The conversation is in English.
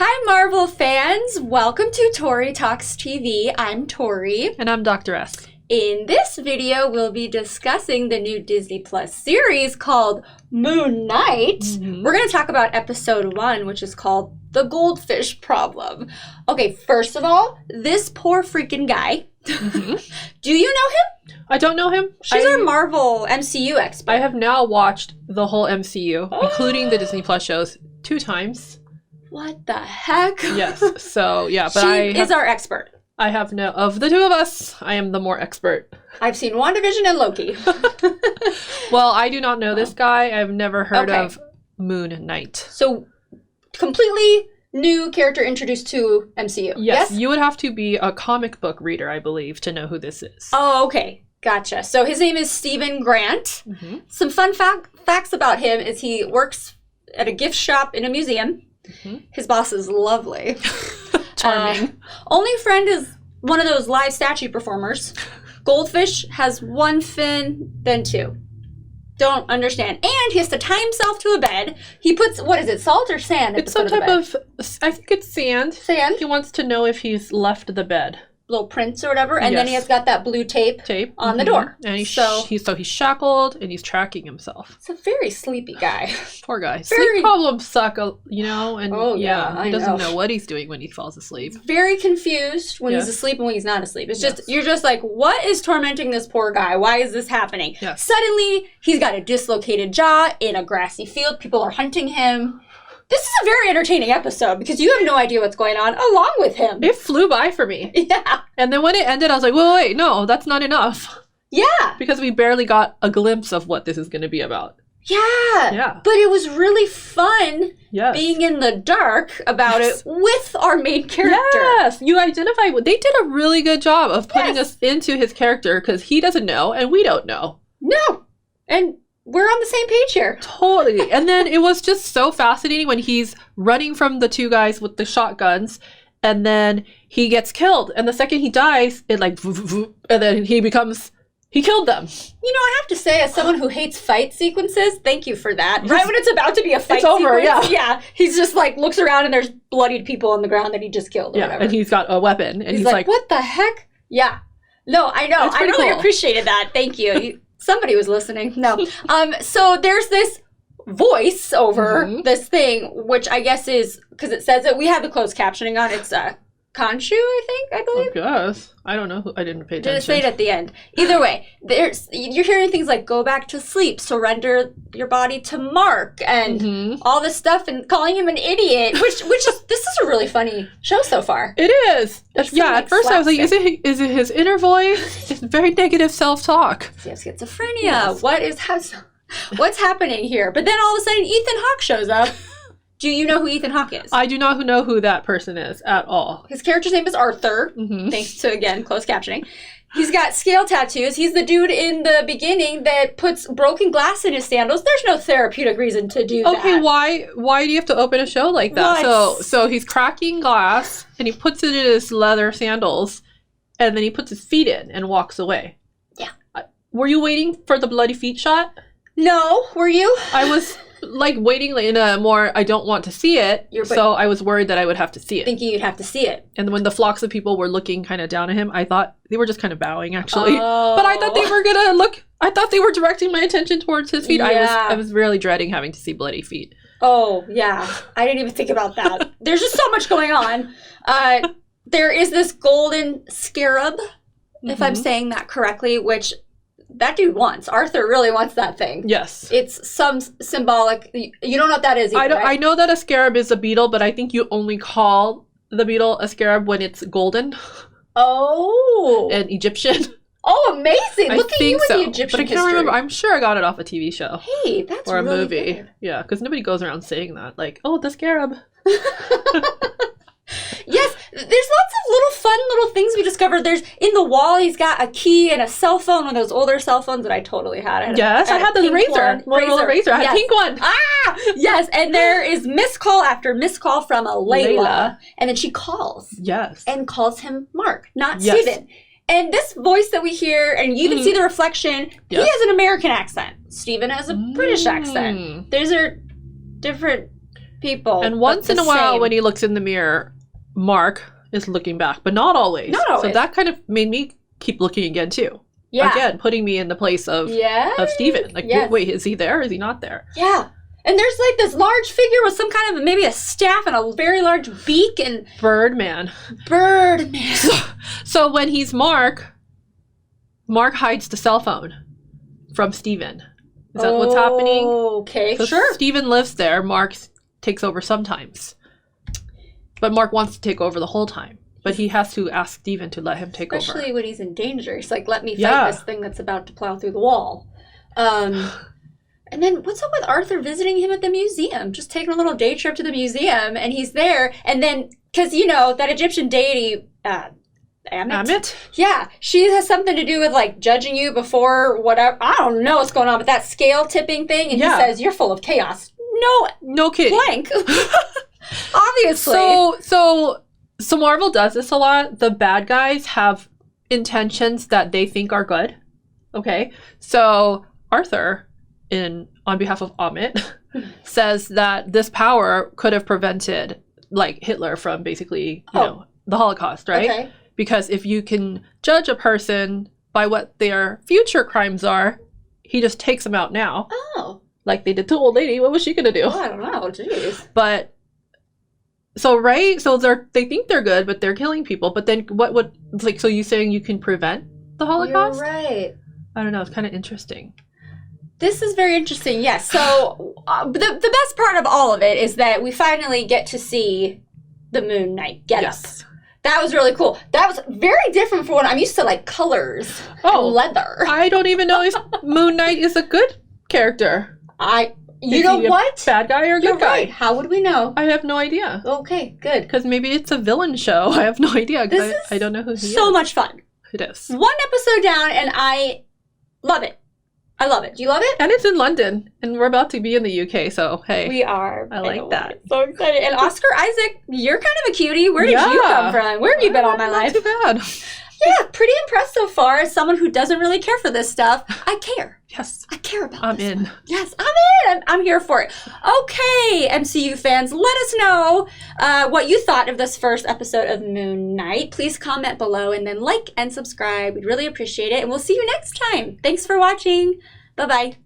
Hi, Marvel fans. Welcome to Tori Talks TV. I'm Tori. And I'm Dr. S. In this video, we'll be discussing the new Disney Plus series called Moon Knight. We're going to talk about episode 1, which is called The Goldfish Problem. Okay, first of all, this poor freaking guy. Do you know him? I don't know him. She's our Marvel MCU expert. I have now watched the whole MCU, including the Disney Plus shows, 2 times. What the heck? Yes. So, yeah. But She is our expert. I have no... Of the 2 of us, I am the more expert. I've seen WandaVision and Loki. Well, I do not know this guy. I've never heard of Moon Knight. So, completely new character introduced to MCU. Yes, you would have to be a comic book reader, I believe, to know who this is. Oh, okay. Gotcha. So his name is Stephen Grant. Some fun facts about him is he works at a gift shop in a museum. His boss is lovely. Charming. Only friend is one of those live statue performers. Goldfish has 1 fin, then 2. Don't understand. And he has to tie himself to a bed. He puts, what is it, salt or sand at It's the foot some of the type bed? of... I think it's sand. Sand? He wants to know if he's left the bed. Little prints or whatever. And then he has got that blue tape on the door. And he's shackled and he's tracking himself. It's a very sleepy guy. Poor guy. Sleep problems suck, you know, and I he doesn't know what he's doing when he falls asleep. Very confused when he's asleep and when he's not asleep. It's just, you're just like, what is tormenting this poor guy? Why is this happening? Yes. Suddenly, he's got a dislocated jaw in a grassy field. People are hunting him. This is a very entertaining episode because you have no idea what's going on along with him. It flew by for me. Yeah. And then when it ended, I was like, wait, no, that's not enough. Yeah. Because we barely got a glimpse of what this is going to be about. Yeah. But it was really fun being in the dark about it with our main character. Yes. You identify. They did a really good job of putting us into his character because he doesn't know and we don't know. No. And we're on the same page here. Totally. And then it was just so fascinating when he's running from the 2 guys with the shotguns and then he gets killed. And the second he dies, it like, and then he killed them. You know, I have to say, as someone who hates fight sequences, thank you for that. Right when it's about to be a fight sequence, he's just like, looks around and there's bloodied people on the ground that he just killed or whatever. And he's got a weapon. And he's like, what the heck? Yeah. No, I know. I really appreciated that. Thank you. Somebody was listening. No. So there's this voice over this thing, which I guess is, because it says that we have the closed captioning on. It's Khonshu, I believe. I guess. I don't know. I didn't pay attention. Did it say it at the end? Either way, you're hearing things like go back to sleep, surrender your body to Marc, and all this stuff, and calling him an idiot, which is, this is a really funny show so far. It is. At first I was like, is it his inner voice? It's very negative self-talk. He has schizophrenia. Yes. What's happening here? But then all of a sudden Ethan Hawke shows up. Do you know who Ethan Hawke is? I do not know who that person is at all. His character's name is Arthur, thanks to, again, closed captioning. He's got scale tattoos. He's the dude in the beginning that puts broken glass in his sandals. There's no therapeutic reason to do that. Okay, why do you have to open a show like that? So he's cracking glass, and he puts it in his leather sandals, and then he puts his feet in and walks away. Yeah. Were you waiting for the bloody feet shot? No, were you? I was... like waiting in a more I don't want to see it, so I was worried that I would have to see it. Thinking you'd have to see it. And when the flocks of people were looking kind of down at him, I thought they were just kind of bowing actually. But I thought they were gonna look. I thought they were directing my attention towards his feet. Yeah. I was really dreading having to see bloody feet. Oh yeah, I didn't even think about that. There's just so much going on. There is this golden scarab, if I'm saying that correctly, which. That dude wants. Arthur really wants that thing. Yes. It's some symbolic... You don't know what that is either, right? I know that a scarab is a beetle, but I think you only call the beetle a scarab when it's golden. Oh. And Egyptian. Oh, amazing. Look at you with the Egyptian But I can't remember. I'm sure I got it off a TV show. Hey, that's or a really movie. Good. Yeah, because nobody goes around saying that. Like, oh, the scarab. Yes, there's lots of fun little things we discovered. There's in the wall, he's got a key and a cell phone, one of those older cell phones that I totally had. I had the razor. Motorola razor. I had a pink one. Ah, yes. And there is missed call after missed call from a Layla. And then she calls. Yes. And calls him Marc, not Steven. And this voice that we hear, and you even see the reflection, he has an American accent. Steven has a British accent. These are different people. And once in a while, when he looks in the mirror, Marc is looking back, but not always. Not always. So that kind of made me keep looking again too. Yeah. Again, putting me in the place of Steven. Like, wait, is he there? Is he not there? Yeah. And there's like this large figure with some kind of maybe a staff and a very large beak and Birdman. So when he's Marc hides the cell phone from Steven. Is that what's happening? Okay, so sure. Steven lives there. Marc takes over sometimes. But Marc wants to take over the whole time. But he has to ask Steven to let him take over. Especially when he's in danger. He's like, let me fight this thing that's about to plow through the wall. And then what's up with Arthur visiting him at the museum? Just taking a little day trip to the museum, and he's there. And then, because, that Egyptian deity, Amit? Yeah, she has something to do with, like, judging you before whatever. I don't know what's going on, but that scale tipping thing, and he says, you're full of chaos. No kidding. Blank. Obviously. So Marvel does this a lot. The bad guys have intentions that they think are good. Okay? So Arthur, on behalf of Amit, says that this power could have prevented, like, Hitler from basically, the Holocaust, right? Okay. Because if you can judge a person by what their future crimes are, he just takes them out now. Oh. Like they did to old lady. What was she going to do? Oh, I don't know. Jeez. But... So, right? So they think they're good, but they're killing people. But then so you saying you can prevent the Holocaust? You're right. I don't know. It's kind of interesting. This is very interesting. Yes. So the best part of all of it is that we finally get to see the Moon Knight get up. That was really cool. That was very different from what I'm used to, like colors and leather. I don't even know if Moon Knight is a good character. You know what? Bad guy or good guy? Right. How would we know? I have no idea. Okay, good. Because maybe it's a villain show. I have no idea. I don't know who he is. So much fun. It is. One episode down, and I love it. I love it. Do you love it? And it's in London, and we're about to be in the UK, so hey. We are. I like that. So excited. And Oscar Isaac, you're kind of a cutie. Where did you come from? Where have you been all my life? Not too bad. Yeah, pretty impressed so far. As someone who doesn't really care for this stuff, I care. Yes. I care about I'm this in. one. Yes, I'm in. I'm here for it. Okay, MCU fans, let us know what you thought of this first episode of Moon Knight. Please comment below and then like and subscribe. We'd really appreciate it. And we'll see you next time. Thanks for watching. Bye-bye.